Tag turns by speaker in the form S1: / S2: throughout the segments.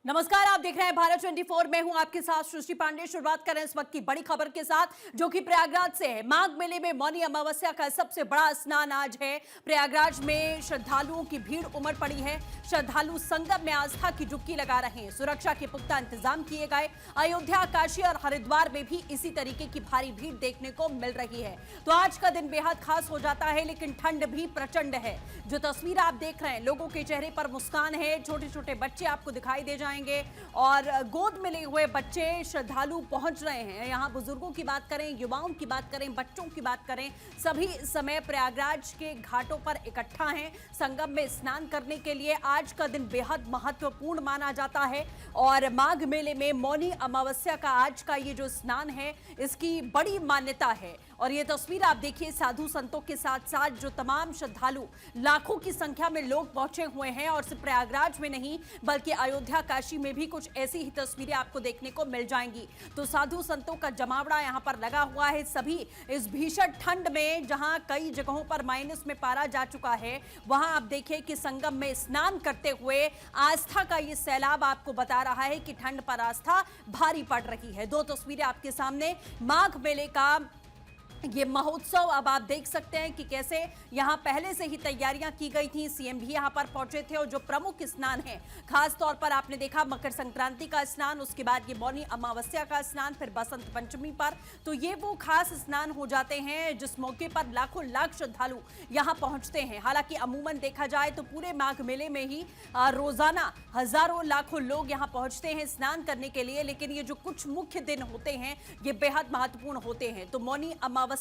S1: नमस्कार, आप देख रहे हैं भारत 24। मैं हूं आपके साथ सृष्टि पांडे। शुरुआत करें इस वक्त की बड़ी खबर के साथ, जो कि प्रयागराज से है। माघ मेले में मौनी अमावस्या का सबसे बड़ा स्नान आज है। प्रयागराज में श्रद्धालुओं की भीड़ उमड़ पड़ी है। श्रद्धालु संगम में आस्था की डुबकी लगा रहे हैं। सुरक्षा के पुख्ता इंतजाम किए गए। अयोध्या, काशी और हरिद्वार में भी इसी तरीके की भारी भीड़ देखने को मिल रही है। तो आज का दिन बेहद खास हो जाता है, लेकिन ठंड भी प्रचंड है। जो तस्वीर आप देख रहे हैं, लोगों के चेहरे पर मुस्कान है। छोटे छोटे बच्चे आपको दिखाई दे जाएंगे और गोद में लिए हुए बच्चे श्रद्धालु पहुंच रहे हैं। यहां बुजुर्गों की बात करें, युवाओं की बात करें, बच्चों की बात करें, सभी समय प्रयागराज के घाटों पर इकट्ठा हैं संगम में स्नान करने के लिए। आज का दिन बेहद महत्वपूर्ण माना जाता है और माघ मेले में मौनी अमावस्या का आज का ये जो स्नान है, इसकी बड़ी मान्यता है। और ये तस्वीर आप देखिए, साधु संतों के साथ साथ जो तमाम श्रद्धालु, लाखों की संख्या में लोग पहुंचे हुए हैं। और सिर्फ प्रयागराज में नहीं, बल्कि अयोध्या, काशी में भी कुछ ऐसी ही तस्वीरें आपको देखने को मिल जाएंगी। तो साधु संतों का जमावड़ा यहां पर लगा हुआ है। सभी इस भीषण ठंड में, जहां कई जगहों पर माइनस में पारा जा चुका है, वहां आप देखिए कि संगम में स्नान करते हुए आस्था का ये सैलाब आपको बता रहा है कि ठंड पर आस्था भारी पड़ रही है। दो तस्वीरें आपके सामने, माघ मेले का ये महोत्सव अब आप देख सकते हैं कि कैसे यहां पहले से ही तैयारियां की गई थी। सीएम भी यहां पर पहुंचे थे और जो प्रमुख स्नान है, खास तौर पर आपने देखा मकर संक्रांति का स्नान, उसके बाद ये मौनी अमावस्या का स्नान, फिर बसंत पंचमी पर। तो ये वो खास स्नान हो जाते हैं जिस मौके पर लाखों लाख श्रद्धालु यहां पहुंचते हैं। हालांकि अमूमन देखा जाए तो पूरे माघ मेले में ही रोजाना हजारों लाखों लोग यहां पहुंचते हैं स्नान करने के लिए, लेकिन ये जो कुछ मुख्य दिन होते हैं, ये बेहद महत्वपूर्ण होते हैं। तो मौनी अमावस्या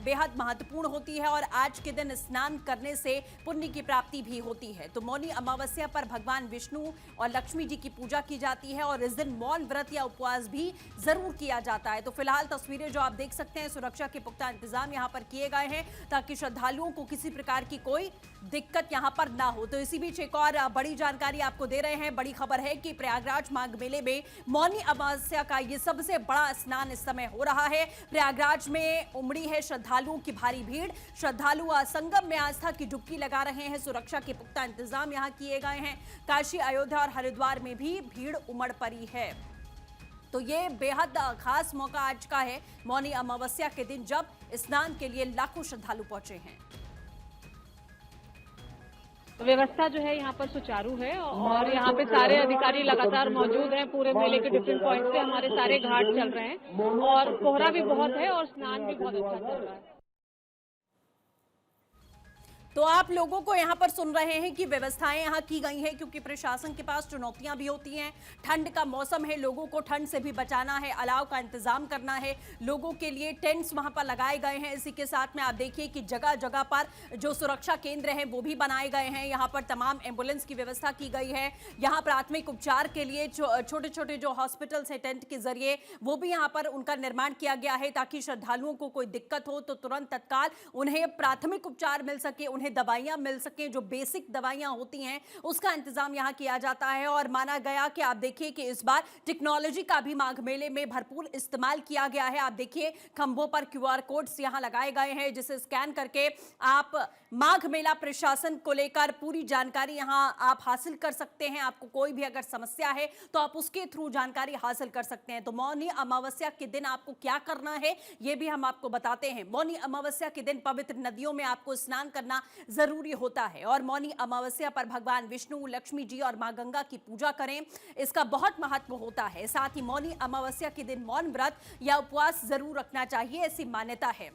S1: बेहद महत्वपूर्ण होती है और आज के दिन स्नान करने से पुण्य की प्राप्ति भी होती है। तो मौनी अमावस्या पर भगवान विष्णु और लक्ष्मी जी की पूजा की जाती है और इस दिन मौन व्रत या उपवास भी जरूर किया जाता है। तो फिलहाल तस्वीरें जो आप देख सकते हैं, सुरक्षा के पुख्ता इंतजाम यहां पर किए गए हैं ताकि श्रद्धालुओं को किसी प्रकार की कोई दिक्कत यहां पर ना हो। तो इसी बीच एक और बड़ी जानकारी आपको दे रहे हैं। बड़ी खबर है कि प्रयागराज माघ मेले में मौनी अमावस्या का ये सबसे बड़ा स्नान इस समय हो रहा है। प्रयागराज में उमड़ी है श्रद्धालुओं की भारी भीड़। श्रद्धालु संगम में आस्था की डुबकी लगा रहे हैं। सुरक्षा के पुख्ता इंतजाम यहां किए गए हैं। काशी, अयोध्या और हरिद्वार में भी भीड़ उमड़ पड़ी है। तो ये बेहद खास मौका आज का है, मौनी अमावस्या के दिन, जब स्नान के लिए लाखों श्रद्धालु पहुंचे हैं।
S2: व्यवस्था जो है यहाँ पर सुचारू है और यहाँ पे सारे अधिकारी लगातार मौजूद हैं। पूरे मेले के डिफरेंट पॉइंट से हमारे सारे घाट चल रहे हैं और कोहरा भी बहुत है और स्नान भी बहुत अच्छा चल रहा है।
S1: तो आप लोगों को यहाँ पर सुन रहे हैं कि व्यवस्थाएं यहाँ की गई हैं, क्योंकि प्रशासन के पास चुनौतियां भी होती हैं। ठंड का मौसम है, लोगों को ठंड से भी बचाना है, अलाव का इंतजाम करना है, लोगों के लिए टेंट्स वहां पर लगाए गए हैं। इसी के साथ में आप देखिए कि जगह जगह पर जो सुरक्षा केंद्र हैं वो भी बनाए गए हैं। यहाँ पर तमाम एम्बुलेंस की व्यवस्था की गई है। यहाँ प्राथमिक उपचार के लिए छोटे छोटे जो हॉस्पिटल्स हैं, टेंट के जरिए वो भी यहाँ पर उनका निर्माण किया गया है, ताकि श्रद्धालुओं को कोई दिक्कत हो तो तुरंत तत्काल उन्हें प्राथमिक उपचार मिल सके, उन्हें दवाइयां मिल सके। जो बेसिक दवाइयां होती हैं उसका इंतजाम यहां किया जाता है। और माना गया कि आप देखिए कि इस बार टेक्नोलॉजी का भी माघ मेले में भरपूर इस्तेमाल किया गया है। आप देखिए खंभों पर QR कोड्स यहां लगाए गए हैं, जिसे स्कैन करके आप माघ मेला प्रशासन को लेकर पूरी जानकारी यहां आप हासिल कर सकते हैं। आपको कोई भी अगर समस्या है तो आप उसके थ्रू जानकारी हासिल कर सकते हैं। तो मौनी अमावस्या के दिन आपको क्या करना है यह भी हम आपको बताते हैं। मौनी अमावस्या के दिन पवित्र नदियों में आपको स्नान करना जरूरी होता है और मौनी अमावस्या पर भगवान विष्णु, लक्ष्मी जी और मां गंगा की पूजा करें, इसका बहुत महत्व होता है। साथ ही मौनी अमावस्या के दिन मौन व्रत या उपवास जरूर रखना चाहिए, ऐसी मान्यता है।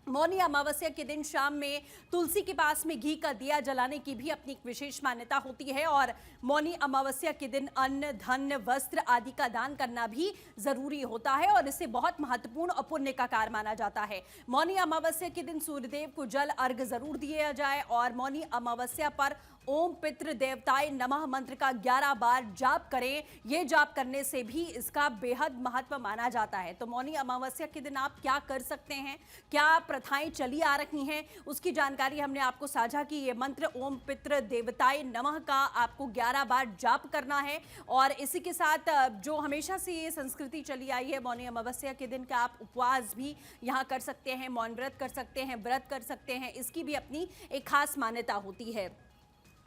S1: मौनी अमावस्या के दिन शाम में तुलसी के पास में घी का दिया जलाने की भी अपनी एक विशेष मान्यता होती है और मौनी अमावस्या के दिन अन्न, धन, वस्त्र आदि का दान करना भी जरूरी होता है और इसे बहुत महत्वपूर्ण और पुण्य का कार्य माना जाता है। मौनी अमावस्या के दिन सूर्यदेव को जल अर्घ जरूर दिया जाए और मौनी अमावस्या पर ओम पितृ देवताय नमः मंत्र का 11 बार जाप करें। यह जाप करने से भी इसका बेहद महत्व माना जाता है। तो मौनी अमावस्या के दिन आप क्या कर सकते हैं, क्या प्रथाएं चली आ रही हैं, उसकी जानकारी हमने आपको साझा की। ये मंत्र ओम पितृ देवताय नमः का आपको 11 बार जाप करना है और इसी के साथ जो हमेशा से ये संस्कृति चली आई है, मौनी अमावस्या के दिन का आप उपवास भी यहाँ कर सकते हैं, मौन व्रत कर सकते हैं, व्रत कर सकते हैं। इसकी भी अपनी एक खास मान्यता होती है।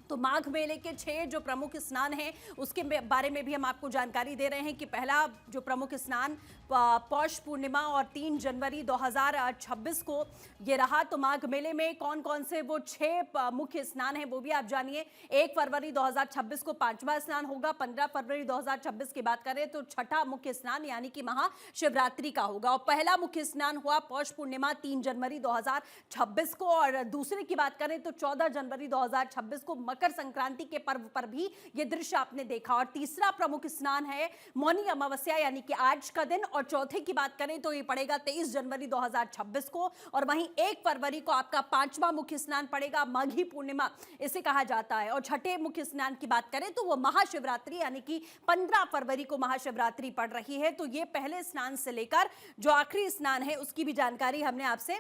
S1: तो माघ मेले के 6 जो प्रमुख स्नान हैं उसके बारे में भी हम आपको जानकारी दे रहे हैं कि पहला जो प्रमुख स्नान पौष पूर्णिमा और 3 जनवरी 2026 को ये रहा। तो माघ मेले में कौन कौन से वो 6 मुख्य स्नान हैं वो भी आप जानिए। 1 फरवरी 2026 को 5वां स्नान होगा। 15 फरवरी 2026 की बात करें तो छठा मुख्य स्नान यानी कि महाशिवरात्रि का होगा। और पहला मुख्य स्नान हुआ पौष पूर्णिमा 3 जनवरी 2026 को। और दूसरे की बात करें तो 14 जनवरी 2026 को मकर संक्रांति के पर्व पर भी ये दृश्य आपने देखा। और तीसरा प्रमुख स्नान है मौनी अमावस्या यानी कि आज का दिन। और चौथे की बात करें तो ये पड़ेगा 23 जनवरी 2026 को। और वहीं 1 फरवरी को आपका 5वां मुख्य स्नान पड़ेगा, माघी पूर्णिमा इसे कहा जाता है। और छठे मुख्य स्नान की बात करें तो वो महाशिवरात्रि यानी कि 15 फरवरी को महाशिवरात्रि पड़ रही है। तो ये पहले स्नान से लेकर जो आखिरी स्नान है उसकी भी जानकारी हमने आपसे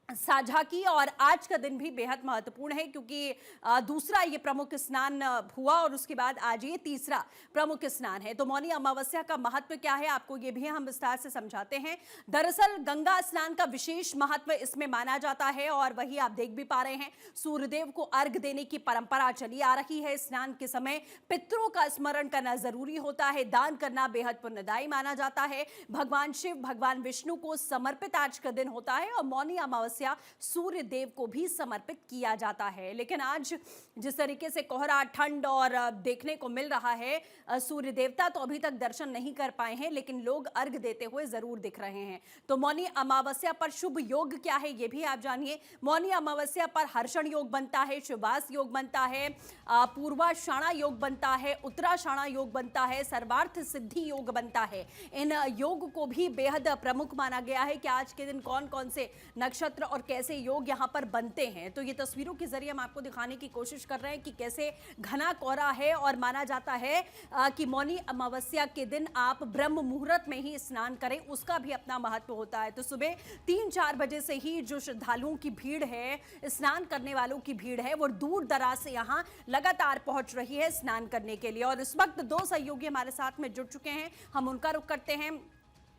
S1: साझा की। और आज का दिन भी बेहद महत्वपूर्ण है क्योंकि दूसरा ये प्रमुख स्नान हुआ और उसके बाद आज ये तीसरा प्रमुख स्नान है। तो मौनी अमावस्या का महत्व क्या है आपको ये भी हम विस्तार से समझाते हैं। दरअसल गंगा स्नान का विशेष महत्व इसमें माना जाता है और वही आप देख भी पा रहे हैं, सूर्यदेव को अर्घ देने की परंपरा चली आ रही है। स्नान के समय पितरों का स्मरण करना जरूरी होता है। दान करना बेहद पुण्यदायी माना जाता है। भगवान शिव, भगवान विष्णु को समर्पित आज का दिन होता है और मौनी अमावस्या सूर्य देव को भी समर्पित किया जाता है। लेकिन आज जिस तरीके से कोहरा, ठंड और देखने को मिल रहा है, सूर्य देवता तो अभी तक दर्शन नहीं कर पाए हैं लेकिन लोग अर्घ देते हुए जरूर दिख रहे हैं। तो मौनी अमावस्या पर शुभ योग क्या है ये भी आप जानिए। मौनी अमावस्या पर हर्षण योग बनता है, शिवास योग बनता है, पूर्वाषाढ़ा योग बनता है, उत्तराषाढ़ा योग बनता है, सर्वार्थ सिद्धि योग बनता है। इन योग को भी बेहद प्रमुख माना गया है कि आज के दिन कौन कौन से नक्षत्र और कैसे योग यहां पर बनते हैं। तो ये तस्वीरों के जरिए हम आपको दिखाने की कोशिश कर रहे हैं कि कैसे घना कोहरा है और माना जाता है कि मौनी अमावस्या के दिन आप ब्रह्म मुहूर्त में ही स्नान करें, उसका भी अपना महत्व होता है। तो सुबह 3-4 बजे से ही जो श्रद्धालुओं की भीड़ है, स्नान करने वालों की भीड़ है, वो दूर दराज से यहाँ लगातार पहुंच रही है स्नान करने के लिए। और इस वक्त 2 सहयोगी हमारे साथ में जुड़ चुके हैं, हम उनका रुख करते हैं।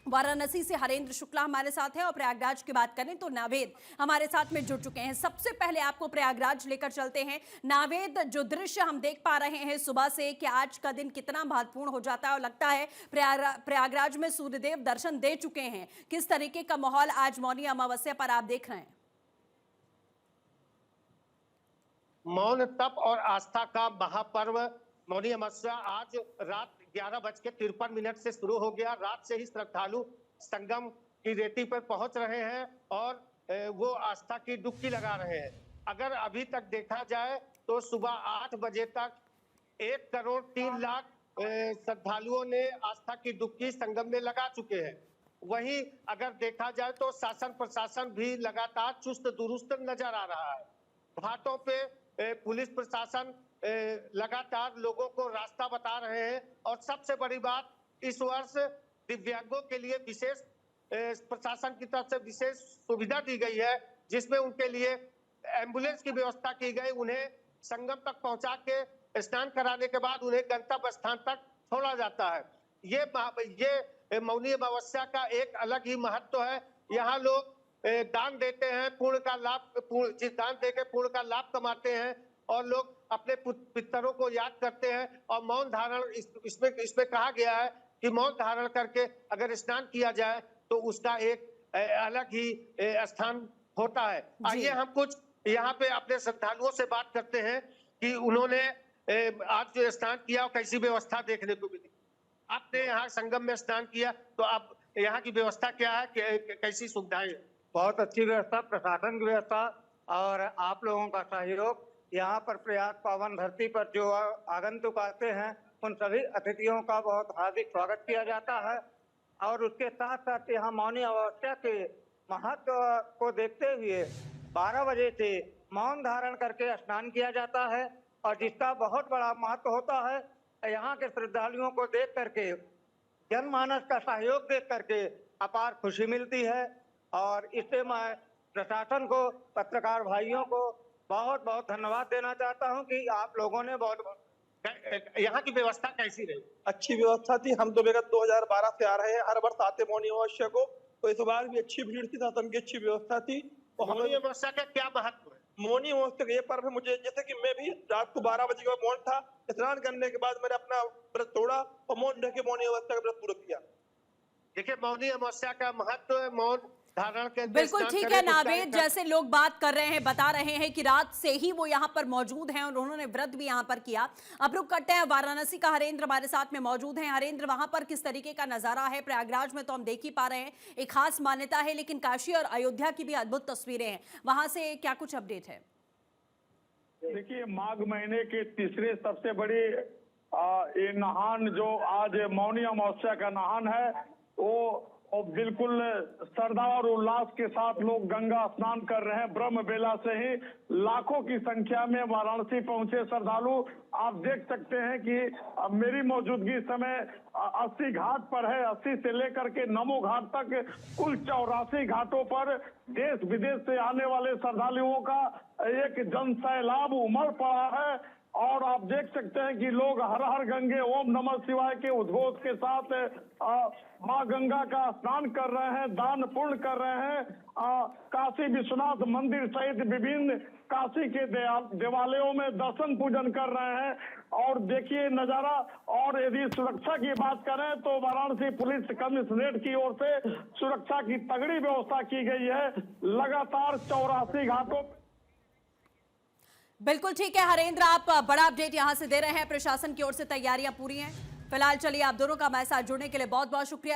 S1: वाराणसी से हरेंद्र शुक्ला हमारे साथ हैं और प्रयागराज की बात करें तो नावेद हमारे साथ में जुड़ चुके हैं। सबसे पहले आपको प्रयागराज लेकर चलते हैं। नावेद, जो दृश्य हम देख पा रहे हैं सुबह से कि आज का दिन कितना महत्वपूर्ण हो जाता है और लगता है प्रयागराज में सूर्यदेव दर्शन दे चुके हैं, किस तरीके का माहौल आज मौनी अमावस्या पर आप देख रहे हैं?
S3: मौन तप और आस्था का महापर्व मौनी अमावस्या आज रात 11:53 से शुरू हो गया। रात से ही श्रद्धालु संगम की रेती पर पहुंच रहे हैं और वो आस्था की डुबकी लगा रहे हैं। अगर अभी तक देखा जाए तो सुबह 8 बजे तक 1,03,00,000 श्रद्धालुओं ने आस्था की डुबकी संगम में लगा चुके हैं। वहीं अगर देखा जाए तो शासन प्रशासन भी लगातार चुस्त दुरुस्त नजर आ रहा है। घाटों पे पुलिस प्रशासन लगातार लोगों को रास्ता बता रहे हैं। और सबसे बड़ी बात, इस वर्ष दिव्यांगों के लिए विशेष प्रशासन की तरफ से विशेष सुविधा दी गई है, जिसमें उनके लिए एम्बुलेंस की व्यवस्था की गई। उन्हें संगम तक पहुंचा के स्नान कराने के बाद उन्हें गंतव्य स्थान तक छोड़ा जाता है। ये मौनी अमावस्या का एक अलग ही महत्व है। यहाँ लोग दान देते हैं, पुण्य का लाभ, दान देकर पुण्य का लाभ कमाते हैं और लोग अपने पितरों को याद करते हैं। और मौन धारण इसमें कहा गया है कि मौन धारण करके अगर स्नान किया जाए तो उसका एक अलग ही स्थान होता है। आइए हम कुछ यहाँ पे अपने श्रद्धालुओं से बात करते हैं कि उन्होंने आज जो स्नान किया कैसी व्यवस्था देखने को मिली। आपने यहाँ संगम में स्नान किया तो आप यहाँ की व्यवस्था क्या है, कैसी सुविधाएं?
S4: बहुत अच्छी व्यवस्था, प्रशासन की व्यवस्था और आप लोगों का सहयोग। यहाँ पर प्रयाग पावन धरती पर जो आगंतुक आते हैं उन सभी अतिथियों का बहुत हार्दिक स्वागत किया जाता है। और उसके साथ साथ यहाँ मौनी अमावस्या के महत्व को देखते हुए 12 बजे से मौन धारण करके स्नान किया जाता है और जिसका बहुत बड़ा महत्व होता है। यहाँ के श्रद्धालुओं को देख करके, जनमानस का सहयोग देख करके अपार खुशी मिलती है। और इससे मैं प्रशासन को, पत्रकार भाइयों को बहुत बहुत धन्यवाद देना चाहता हूं कि आप लोगों ने
S3: यहाँ की व्यवस्था कैसी रही?
S5: अच्छी व्यवस्था थी। हम तो विगत 2012 से आ रहे हैं, हर वर्ष आते मौनी अमावस्या को, तो इस बार भी अच्छी भीड़ थी, साधन की अच्छी व्यवस्था थी।
S3: मौनी अमावस्या का क्या महत्व है?
S5: मौनी अमावस्या का ये पर्व है। मुझे जैसे कि मैं भी रात को 12 बजे के बाद मौन था, स्नान करने के बाद मैंने अपना व्रत तोड़ा और मौन रह के मौनी अमावस्या का व्रत पूरा किया।
S3: देखिए, मौनी अमावस्या का महत्व मौन धारण के
S1: बिल्कुल
S3: स्नान
S1: ठीक
S3: करें,
S1: है
S3: कुछ
S1: नावेद,
S3: टाइम
S1: जैसे लोग बात कर रहे हैं, बता रहे हैं कि रात से ही वो यहाँ पर मौजूद हैं और उन्होंने व्रत भी यहाँ पर किया। अब रुक करते हैं, वाराणसी का हरेंद्र हमारे साथ में मौजूद हैं। हरेंद्र, वहां पर किस तरीके का नजारा है? प्रयागराज में तो हम देख ही पा रहे हैं, एक खास मान्यता है, लेकिन काशी और अयोध्या की भी अद्भुत तस्वीरें हैं, वहां से क्या कुछ अपडेट है?
S6: देखिए, माघ महीने के तीसरे सबसे बड़ी ये नहान जो आज मौनी अमावस्या का नहान है, वो और बिल्कुल श्रद्धा और उल्लास के साथ लोग गंगा स्नान कर रहे हैं। ब्रह्म बेला से ही लाखों की संख्या में वाराणसी पहुंचे श्रद्धालु। आप देख सकते हैं कि मेरी मौजूदगी इस समय 80 घाट पर है। 80 से लेकर के नमो घाट तक कुल 84 घाटों पर देश विदेश से आने वाले श्रद्धालुओं का एक जन सैलाब उमड़ पड़ा है। और आप देख सकते हैं कि लोग हर हर गंगे ओम नमः शिवाय के उद्घोष के साथ मां गंगा का स्नान कर रहे हैं, दान पुण्य कर रहे हैं। काशी विश्वनाथ मंदिर सहित विभिन्न काशी के देवालयों में दर्शन पूजन कर रहे हैं। और देखिए नजारा। और यदि सुरक्षा की बात करें तो वाराणसी पुलिस कमिश्नरेट की ओर से सुरक्षा की तगड़ी व्यवस्था की गई है। लगातार 84 घाटों।
S1: बिल्कुल ठीक है हरेंद्र, आप बड़ा अपडेट यहां से दे रहे हैं। प्रशासन की ओर से तैयारियां पूरी हैं। फिलहाल चलिए, आप दोनों का हमारे साथ जुड़ने के लिए बहुत बहुत शुक्रिया।